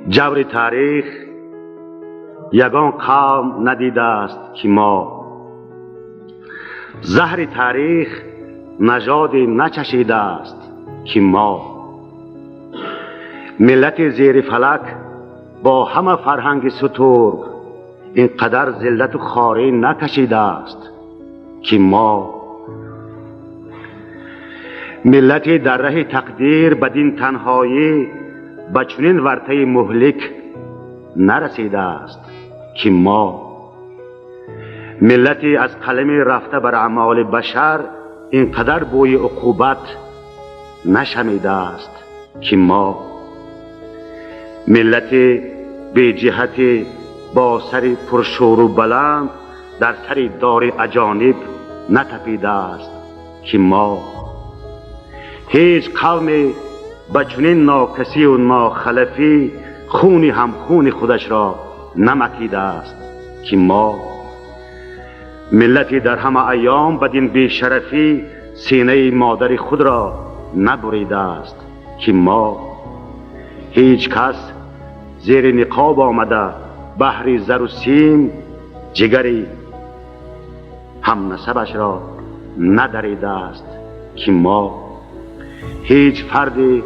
جبر تاریخ یگان قوم ندیده است که ما، زهر تاریخ نژاد نچشیده است که ما. ملت زیر فلک با همه فرهنگ سترگ اینقدر ذلت و خواری نکشیده است که ما. ملت در ره تقدیر بدین تنهایی به چنین ورطه مهلک نرسیده است که ما. ملتی از قلم رفته بر اعمال بشر اینقدر بوی عقوبت نشنیده است که ما. ملت بی جهت با سر پرشور و بلند در سر دار اجانب نتپیده است که ما. هیچ قومی به چنین ناکسی و ناخلفی خونی هم خون خودش را نمکیده است که ما. ملتی در همه ایام بدین بیشرفی سینه مادر خود را نبریده است که ما. هیچ کس زیر نقاب آمده بحر زر و سیم جگری هم نسبش را ندریده است که ما. هیچ فردی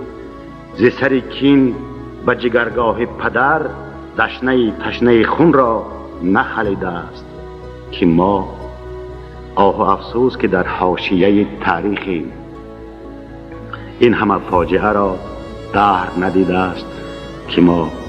ز سر کین به جگرگاه پدر دشنه تشنه خون را نخلیده است که ما. آه و افسوس که در حاشیه تاریخ این همه فاجعه را دهر ندیده است که ما.